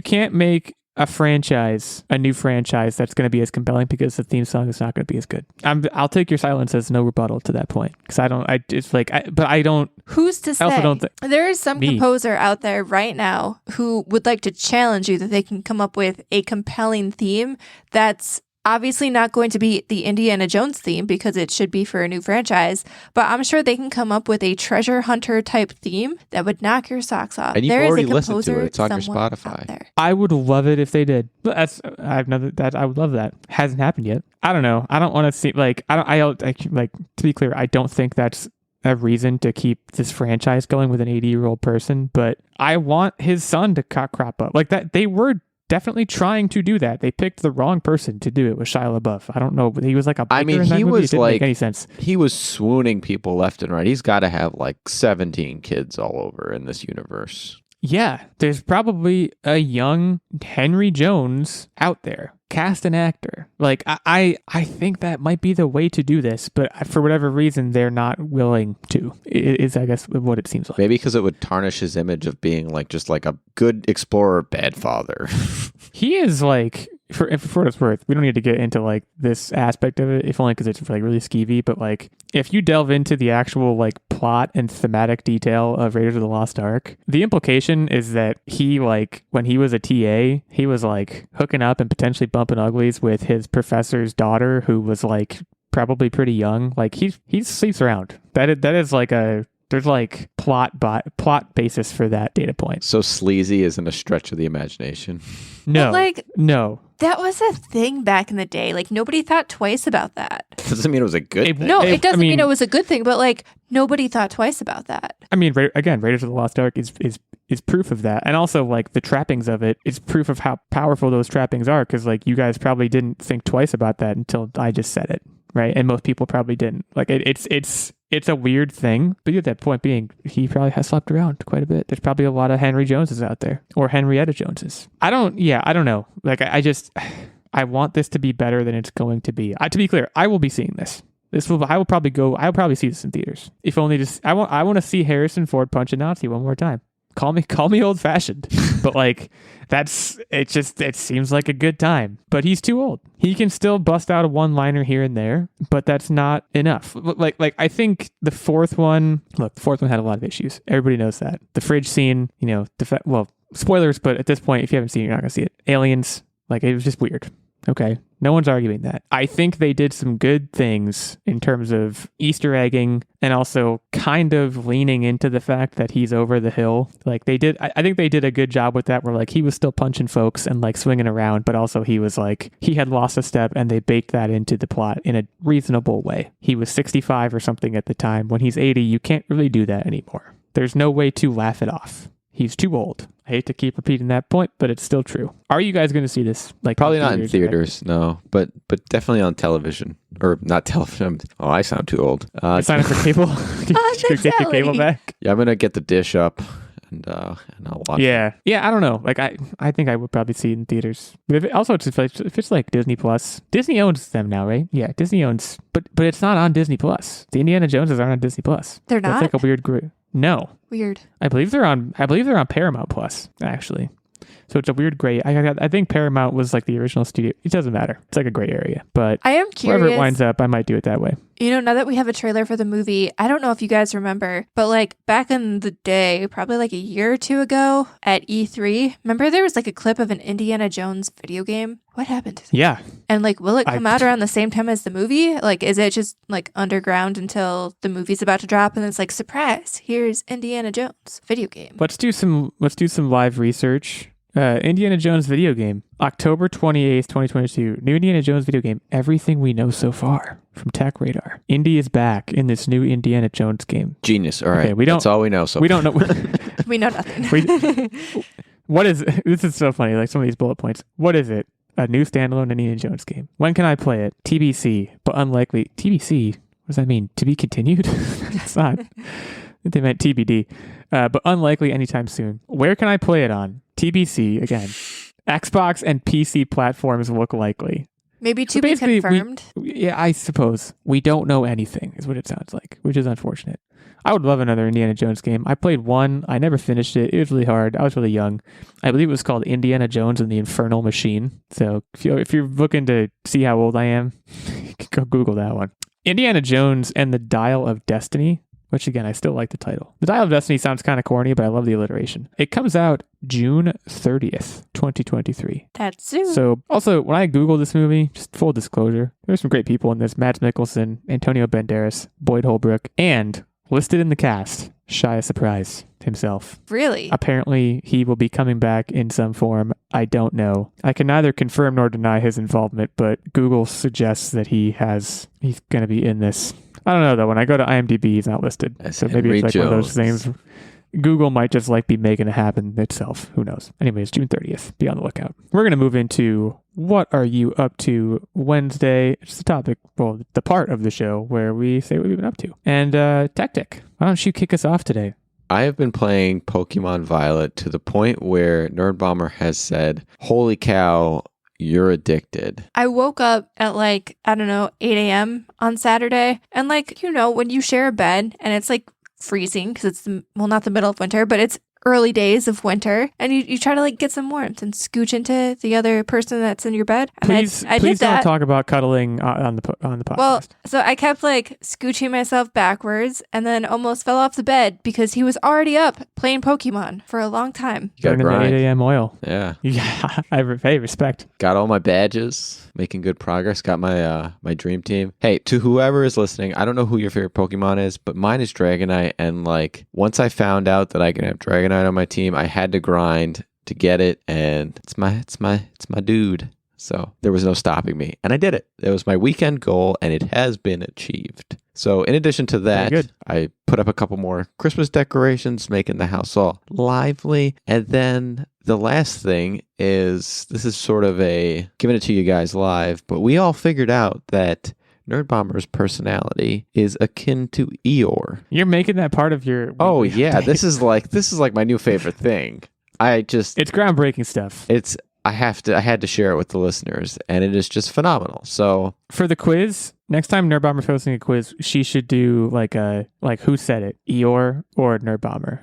can't make a new franchise that's going to be as compelling because the theme song is not going to be as good. I'll take your silence as no rebuttal to that point because I don't. Who's to say? There is some composer out there right now who would like to challenge you that they can come up with a compelling theme that's obviously not going to be the Indiana Jones theme because it should be for a new franchise, but I'm sure they can come up with a treasure hunter type theme that would knock your socks off. And you've already listened to it. It's on your Spotify. I would love it if they did. But I would love that. Hasn't happened yet. I don't know. I don't want to see to be clear, I don't think that's a reason to keep this franchise going with an 80-year-old person, but I want his son to crop up. Like that, they were definitely trying to do that. They picked the wrong person to do it with Shia LaBeouf. I don't know. He was like a biker in that movie. It didn't make any sense. He was swooning people left and right. He's got to have like 17 kids all over in this universe. Yeah, there's probably a young Henry Jones out there. Cast an actor. Like, I think that might be the way to do this, but for whatever reason, they're not willing to, is I guess what it seems like. Maybe because it would tarnish his image of being like just like a good explorer, bad father. He is like, for what it's worth, we don't need to get into like this aspect of it, if only because it's like really skeevy, but like if you delve into the actual like plot and thematic detail of Raiders of the Lost Ark, the implication is that he like, when he was a TA, he was like hooking up and potentially bumping uglies with his professor's daughter, who was like probably pretty young. Like he sleeps around. That is like there's like plot basis for that data point. So sleazy isn't a stretch of the imagination. No, no. That was a thing back in the day. Like, nobody thought twice about that. Doesn't mean it was a good thing. No, it doesn't mean it was a good thing, but like, nobody thought twice about that. I mean, again, Raiders of the Lost Ark is proof of that. And also, like, the trappings of it is proof of how powerful those trappings are, because, like, you guys probably didn't think twice about that until I just said it, right? And most people probably didn't. Like, it's a weird thing, but at that point being, he probably has slept around quite a bit. There's probably a lot of Henry Joneses out there, or Henrietta Joneses. I don't know. Like, I want this to be better than it's going to be. To be clear, I will be seeing this. I'll probably see this in theaters. If only I want to see Harrison Ford punch a Nazi one more time. call me old fashioned, but like it seems like a good time. But he's too old. He can still bust out a one-liner here and there, but that's not enough. Like I think the fourth one had a lot of issues. Everybody knows that. The fridge scene, spoilers, but at this point, if you haven't seen it, you're not gonna see it. Aliens, like it was just weird. Okay. No one's arguing that. I think they did some good things in terms of Easter egging and also kind of leaning into the fact that he's over the hill. Like they did, I think they did a good job with that where like he was still punching folks and like swinging around, but also he was like, he had lost a step and they baked that into the plot in a reasonable way. He was 65 or something at the time. When he's 80, you can't really do that anymore. There's no way to laugh it off. He's too old. I hate to keep repeating that point, but it's still true. Are you guys going to see this? Like probably not in theaters, no, but definitely on television or not television. Oh, I sound too old. Sign up for cable. Get your cable back. Yeah, I'm gonna get the dish up and I'll watch. Yeah. I don't know. Like I think I would probably see it in theaters. But if it's like Disney Plus, Disney owns them now, right? Yeah, Disney owns, but it's not on Disney Plus. The Indiana Joneses aren't on Disney Plus. They're not. That's like a weird group. No. Weird. I believe they're on Paramount Plus, actually. So it's a weird gray. I think Paramount was like the original studio. It doesn't matter. It's like a gray area. But I am curious. Wherever it winds up, I might do it that way. You know, now that we have a trailer for the movie, I don't know if you guys remember, but like back in the day, probably like a year or two ago at E3, remember there was like a clip of an Indiana Jones video game? What happened to that? Yeah. And like, will it come out around the same time as the movie? Like, is it just like underground until the movie's about to drop and it's like, surprise, here's Indiana Jones video game. Let's do some live research. Indiana Jones video game, October 28th, 2022. New Indiana Jones video game. Everything we know so far from Tech Radar. Indy is back in this new Indiana Jones game. Genius. All right. Okay, that's all we know. So we don't know. We know nothing. What is it? This is so funny. Like some of these bullet points. What is it? A new standalone Indiana Jones game. When can I play it? TBC, but unlikely. TBC? What does that mean? To be continued? It's not. They meant TBD. But unlikely anytime soon. Where can I play it on? TBC, again. Xbox and PC platforms look likely. Maybe to be confirmed? I suppose. We don't know anything, is what it sounds like, which is unfortunate. I would love another Indiana Jones game. I played one. I never finished it. It was really hard. I was really young. I believe it was called Indiana Jones and the Infernal Machine. So if you're looking to see how old I am, go Google that one. Indiana Jones and the Dial of Destiny. Which, again, I still like the title. The Dial of Destiny sounds kind of corny, but I love the alliteration. It comes out June 30th, 2023. That's soon. So, also, when I Googled this movie, just full disclosure, there's some great people in this. Mads Mikkelsen, Antonio Banderas, Boyd Holbrook, and listed in the cast, Shia Surprise himself. Really? Apparently, he will be coming back in some form. I don't know. I can neither confirm nor deny his involvement, but Google suggests that he's going to be in this. I don't know, though. When I go to IMDb, he's not listed. So maybe it's like one of those things. Google might just like be making it happen itself. Who knows? Anyways, June 30th. Be on the lookout. We're going to move into what are you up to Wednesday? It's the topic, well, the part of the show where we say what we've been up to. And Techtic, why don't you kick us off today? I have been playing Pokémon Violet to the point where Nerdbomber has said, holy cow, you're addicted. I woke up at 8 a.m. on Saturday. And when you share a bed and it's freezing because it's, not the middle of winter, but it's early days of winter, and you try to get some warmth and scooch into the other person that's in your bed. And please don't talk about cuddling on the podcast. Well, so I kept scooching myself backwards and then almost fell off the bed because he was already up playing Pokemon for a long time. You gotta grind. 8 a.m. oil. Yeah. Yeah. Hey, respect. Got all my badges. Making good progress. Got my my dream team. Hey, to whoever is listening, I don't know who your favorite Pokemon is, but mine is Dragonite. And once I found out that I can have Dragonite on my team, I had to grind to get it, and it's my dude. So there was no stopping me, and I did it. It was my weekend goal, and it has been achieved. So in addition to that, I put up a couple more Christmas decorations, making the house all lively, and then the last thing is, this is sort of giving it to you guys live, but we all figured out that Nerdbomber's personality is akin to Eeyore. You're making that part of your... Oh, yeah. This is my new favorite thing. It's groundbreaking stuff. I had to share it with the listeners, and it is just phenomenal. So for the quiz, next time Nerdbomber's hosting a quiz, she should do who said it, Eeyore or Nerdbomber?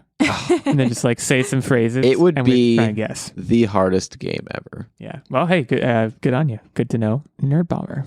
and then just like say some phrases. It would be try and guess. the hardest game ever. Yeah. Well, hey, good on you. Good to know. Nerdbomber.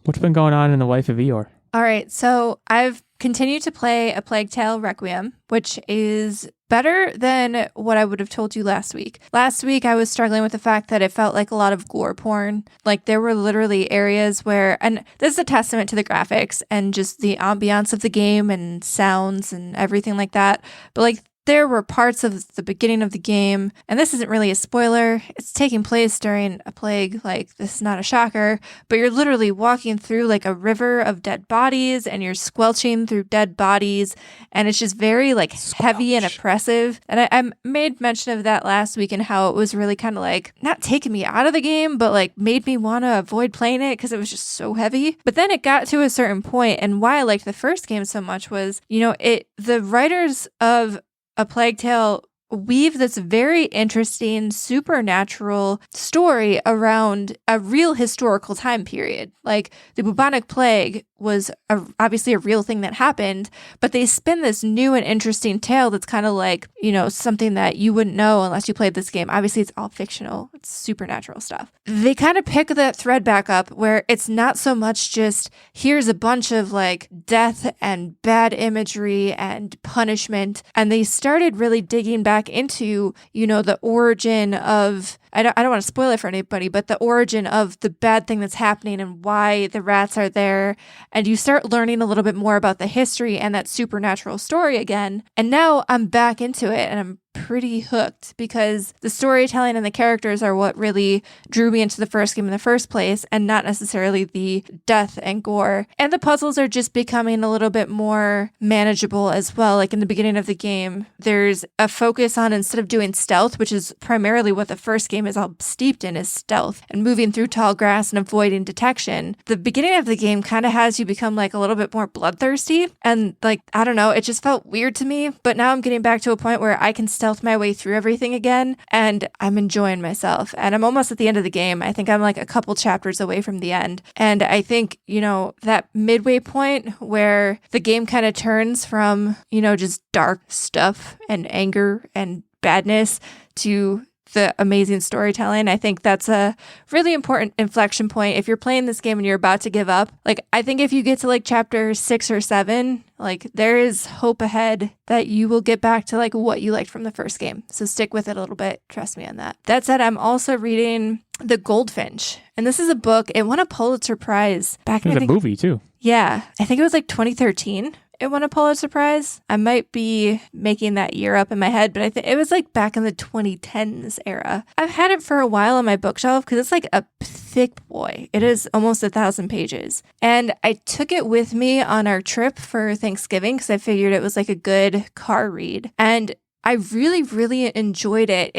What's been going on in the life of Eeyore? All right, so I've continued to play A Plague Tail Requiem, which is better than what I would have told you last week. Last week, I was struggling with the fact that it felt like a lot of gore porn. Like, there were literally areas where, and this is a testament to the graphics and just the ambiance of the game and sounds and everything like that. But, like, there were parts of the beginning of the game, and this isn't really a spoiler. It's taking place during a plague. Like, this is not a shocker, but you're literally walking through like a river of dead bodies, and you're squelching through dead bodies, and it's just very like heavy and oppressive. And I made mention of that last week and how it was really kind of like not taking me out of the game, but like made me want to avoid playing it because it was just so heavy. But then it got to a certain point, and why I liked the first game so much was, the writers of A Plague Tale weave this very interesting supernatural story around a real historical time period. Like, the bubonic plague was obviously a real thing that happened, but they spin this new and interesting tale that's kind of like, something that you wouldn't know unless you played this game. Obviously, it's all fictional. It's supernatural stuff. They kind of pick that thread back up where it's not so much just here's a bunch of like death and bad imagery and punishment. And they started really digging back into, the origin of, I don't want to spoil it for anybody, but the origin of the bad thing that's happening and why the rats are there. And you start learning a little bit more about the history and that supernatural story again. And now I'm back into it and I'm pretty hooked because the storytelling and the characters are what really drew me into the first game in the first place, and not necessarily the death and gore. And the puzzles are just becoming a little bit more manageable as well. Like, in the beginning of the game, there's a focus on, instead of doing stealth, which is primarily what the first game is all steeped in, is stealth and moving through tall grass and avoiding detection. The beginning of the game kind of has you become like a little bit more bloodthirsty, and like, I don't know, it just felt weird to me. But now I'm getting back to a point where I can stealth my way through everything again, and I'm enjoying myself. And I'm almost at the end of the game. I think I'm like a couple chapters away from the end. And I think, that midway point where the game kind of turns from, just dark stuff and anger and badness to the amazing storytelling. I think that's a really important inflection point. If you're playing this game and you're about to give up, like, I think if you get to like chapter 6 or 7, like, there is hope ahead that you will get back to like what you liked from the first game. So stick with it a little bit. Trust me on that. That said, I'm also reading The Gold Finch. And this is a book. It won a Pulitzer Prize back in, There's a movie too. Yeah. I think it was like 2013. It won a Pulitzer Prize. I might be making that year up in my head, but I think it was like back in the 2010s era. I've had it for a while on my bookshelf because it's like a thick boy. It is almost 1,000 pages. And I took it with me on our trip for Thanksgiving because I figured it was like a good car read. And I really, really enjoyed it.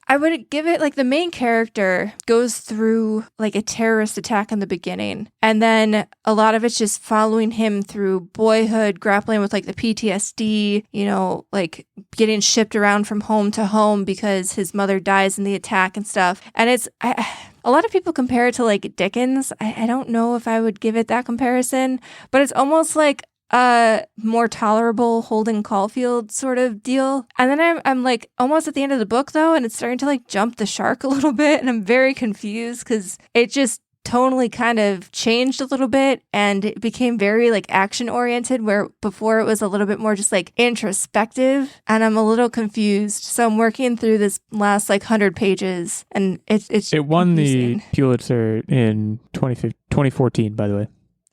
I would give it like, the main character goes through like a terrorist attack in the beginning. And then a lot of it's just following him through boyhood, grappling with like the PTSD, like getting shipped around from home to home because his mother dies in the attack and stuff. And a lot of people compare it to like Dickens. I don't know if I would give it that comparison, but it's almost like a more tolerable Holden Caulfield sort of deal. And then I'm like almost at the end of the book though, and it's starting to like jump the shark a little bit, and I'm very confused because it just tonally kind of changed a little bit and it became very like action oriented, where before it was a little bit more just like introspective, and I'm a little confused. So I'm working through this last like 100 pages, and it won the Pulitzer in 2014, by the way.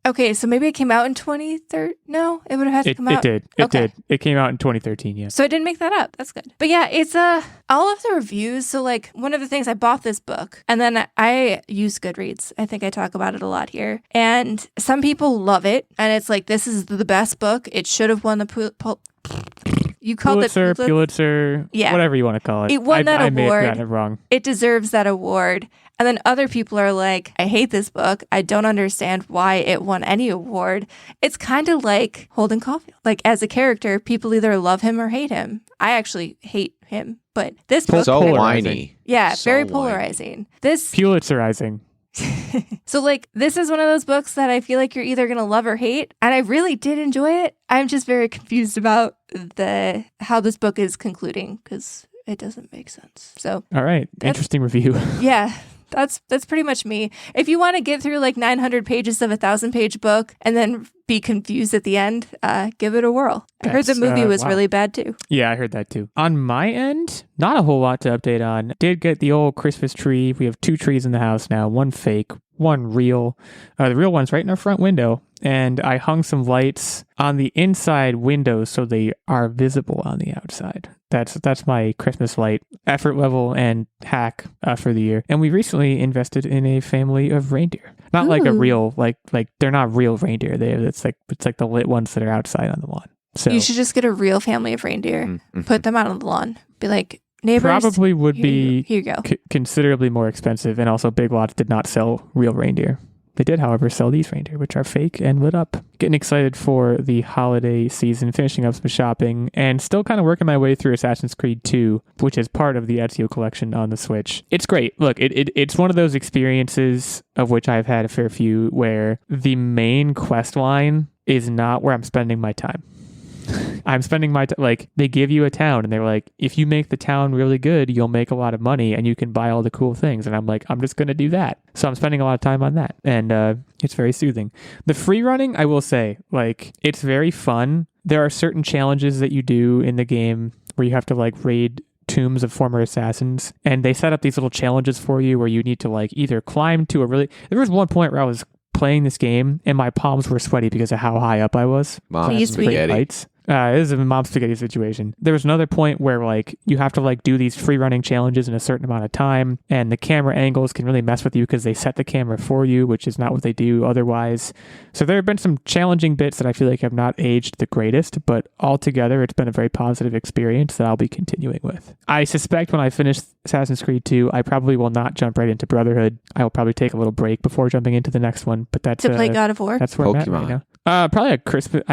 Okay, so maybe it came out in 2013. No, it would have had to come out. It did. It came out in 2013, yeah. So I didn't make that up. That's good. But yeah, it's all of the reviews. So like, one of the things, I bought this book and then I use Goodreads. I think I talk about it a lot here. And some people love it. And it's like, this is the best book. It should have won the you called Pulitzer, yeah, whatever you want to call it. It won that award. I may have gotten it wrong. It deserves that award. And then other people are like, I hate this book. I don't understand why it won any award. It's kind of like Holden Caulfield. Like, as a character, people either love him or hate him. I actually hate him, but this book... So whiny. Yeah, so very whiny. polarizing. This... Pulitzerizing. So, like, this is one of those books that I feel like you're either going to love or hate. And I really did enjoy it. I'm just very confused about how this book is concluding because it doesn't make sense. So, all right. Interesting review. Yeah. That's pretty much me. If you want to get through like 900 pages of a 1,000-page book and then be confused at the end, give it a whirl. I heard the movie was really bad too. Yeah, I heard that too. On my end, not a whole lot to update on. Did get the old Christmas tree. We have 2 trees in the house now, one fake, one real. The real one's right in our front window. And I hung some lights on the inside windows so they are visible on the outside. That's my Christmas light effort level and hack for the year. And we recently invested in a family of reindeer. Not like a real like they're not real reindeer. It's like the lit ones that are outside on the lawn. So you should just get a real family of reindeer, put them out on the lawn, be like, neighbors. Probably would be here you go. Considerably more expensive, and also Big Lots did not sell real reindeer. They did, however, sell these reindeer, which are fake and lit up. Getting excited for the holiday season, finishing up some shopping, and still kind of working my way through Assassin's Creed 2, which is part of the Ezio collection on the Switch. It's great. Look, it's one of those experiences of which I've had a fair few where the main quest line is not where I'm spending my time. I'm spending my time, like, they give you a town and they're like, if you make the town really good, you'll make a lot of money and you can buy all the cool things. And I'm like, I'm just going to do that. So I'm spending a lot of time on that. And it's very soothing. The free running, I will say, like, it's very fun. There are certain challenges that you do in the game where you have to, like, raid tombs of former assassins. And they set up these little challenges for you where you need to, like, either climb to a really... There was one point where I was playing this game and my palms were sweaty because of how high up I was. Mom's spaghetti. Heights. It is a mom spaghetti situation. There was another point where, like, you have to, like, do these free running challenges in a certain amount of time, and the camera angles can really mess with you because they set the camera for you, which is not what they do otherwise. So there have been some challenging bits that I feel like have not aged the greatest, but altogether it's been a very positive experience that I'll be continuing with. I suspect when I finish Assassin's Creed 2, I probably will not jump right into Brotherhood. I will probably take a little break before jumping into the next one, but that's to play God of War. That's where I'm at right now. Probably a Christmas.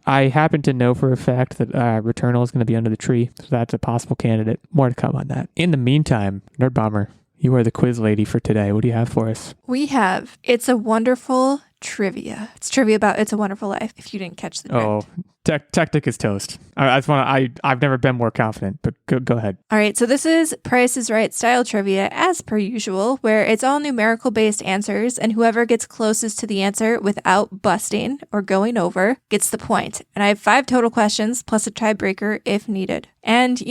I happen to know for a fact that Returnal is going to be under the tree, so that's a possible candidate. More to come on that. In the meantime, Nerdbomber, you are the quiz lady for today. What do you have for us? We have It's a Wonderful Trivia. It's trivia about It's a Wonderful Life, if you didn't catch the drift. Oh, Techtic is toast. I've never been more confident, but go ahead. All right, so this is Price is Right style trivia, as per usual, where it's all numerical-based answers, and whoever gets closest to the answer without busting or going over gets the point. And I have 5 total questions, plus a tiebreaker if needed. And,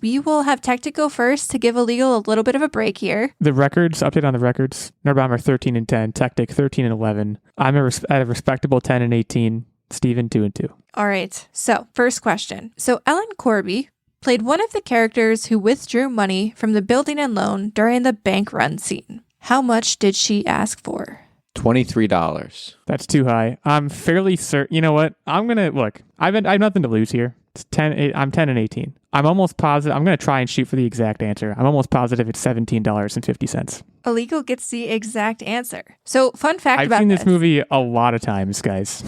we will have Techtic go first to give Illeagle a little bit of a break here. The records, update on the records. Nerdbomber 13 and 10, Techtic 13 and 11. I'm at a respectable 10 and 18. Steven 2 and 2. All right. So, first question. So, Ellen Corby played one of the characters who withdrew money from the building and loan during the bank run scene. How much did she ask for? $23. That's too high. I'm fairly certain. You know what? I'm going to look. I have nothing to lose here. It's 10. I'm 10 and 18. I'm almost positive. I'm going to try and shoot for the exact answer. I'm almost positive it's $17.50. Illeagle gets the exact answer. So, fun fact I've seen this movie a lot of times, guys.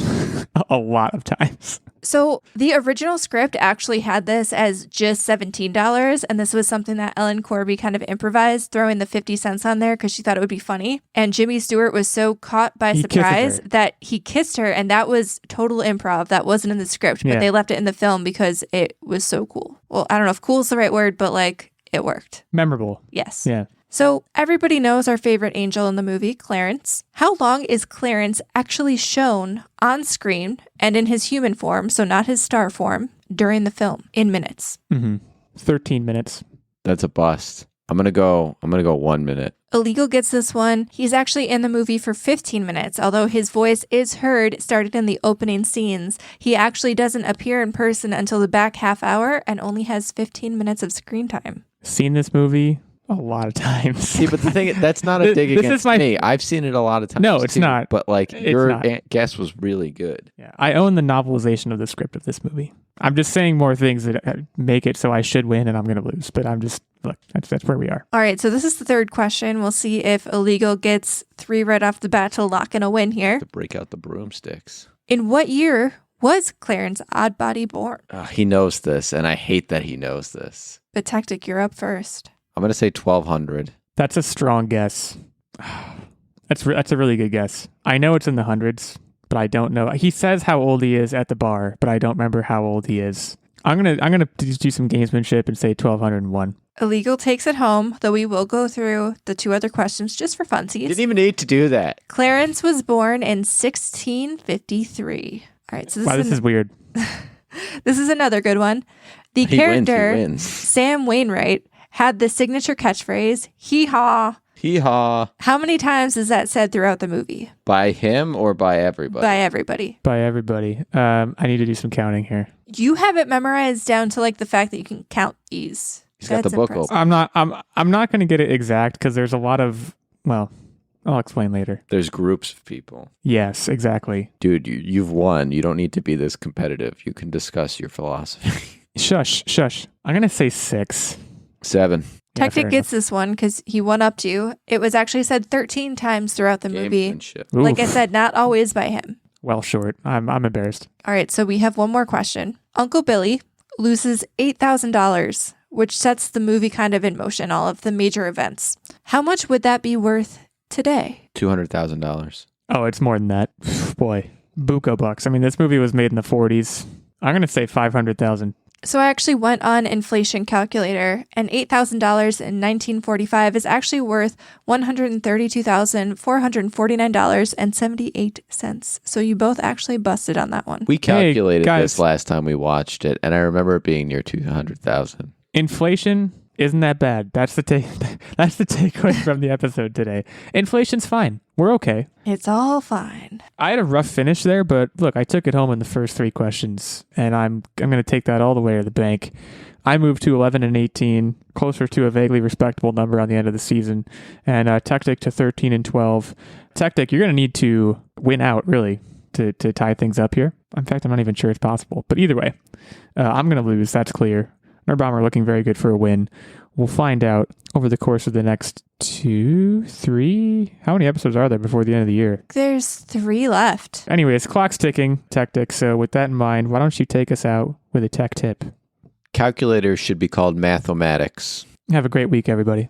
A lot of times. So the original script actually had this as just $17, and this was something that Ellen Corby kind of improvised, throwing the 50 cents on there because she thought it would be funny. And Jimmy Stewart was so caught by surprise that he kissed her, and that was total improv. That wasn't in the script, but they left it in the film because it was so cool. Well, I don't know if cool is the right word, but like it worked. Memorable. Yes. Yeah. So everybody knows our favorite angel in the movie, Clarence. How long is Clarence actually shown on screen and in his human form, so not his star form, during the film in minutes? 13 minutes. That's a bust. I'm gonna go 1 minute. Illeagle gets this one. He's actually in the movie for 15 minutes, although his voice is heard started in the opening scenes. He actually doesn't appear in person until the back half hour and only has 15 minutes of screen time. Seen this movie a lot of times. See, but the thing, that's not a dig against me. I've seen it a lot of times. No, it's not. But like your guess was really good. Yeah, I own the novelization of the script of this movie. I'm just saying more things that make it so I should win and I'm going to lose. But I'm just, look, that's where we are. All right, so this is the third question. We'll see if Illeagle gets 3 right off the bat to lock in a win here. To break out the broomsticks. In what year was Clarence Oddbody born? He knows this, and I hate that he knows this. But Techtic, you're up first. I'm going to say 1200. That's a strong guess. That's a really good guess. I know it's in the hundreds, but I don't know. He says how old he is at the bar, but I don't remember how old he is. I'm gonna do some gamesmanship and say 1201. Illeagle takes it home, though we will go through the 2 other questions just for funsies. Didn't even need to do that. Clarence was born in 1653. All right, so this is weird. This is another good one. The character Sam Wainwright had the signature catchphrase, hee-haw. Hee-haw. How many times is that said throughout the movie? By him or by everybody? By everybody. By everybody. I need to do some counting here. You have it memorized down to like the fact that you can count these. He's got the book open. I'm not going to get it exact because there's a lot of, well, I'll explain later. There's groups of people. Yes, exactly. Dude, you've won. You don't need to be this competitive. You can discuss your philosophy. Shush. I'm going to say 6. 7. Techtic gets this one because he won up to you. It was actually said 13 times throughout the movie. Like I said, not always by him. Well short. I'm embarrassed. All right, so we have one more question. Uncle Billy loses $8,000, which sets the movie kind of in motion, all of the major events. How much would that be worth today? $200,000. Oh, it's more than that. Boy, buco bucks. I mean, this movie was made in the 40s. I'm going to say 500,000. So I actually went on inflation calculator, and $8,000 in 1945 is actually worth $132,449.78. So you both actually busted on that one. We calculated this last time we watched it, and I remember it being near 200,000. Inflation isn't that bad. That's the takeaway from the episode today. Inflation's fine. We're okay. It's all fine. I had a rough finish there, but look, I took it home in the first 3 questions, and I'm going to take that all the way to the bank. I moved to 11 and 18, closer to a vaguely respectable number on the end of the season, and Techtic to 13 and 12. Techtic, you're going to need to win out, really, to tie things up here. In fact, I'm not even sure it's possible. But either way, I'm going to lose. That's clear. Nerdbomber looking very good for a win. We'll find out over the course of the next 2, 3... How many episodes are there before the end of the year? There's 3 left. Anyways, clock's ticking, Techtic. So with that in mind, why don't you take us out with a tech tip? Calculators should be called mathematics. Have a great week, everybody.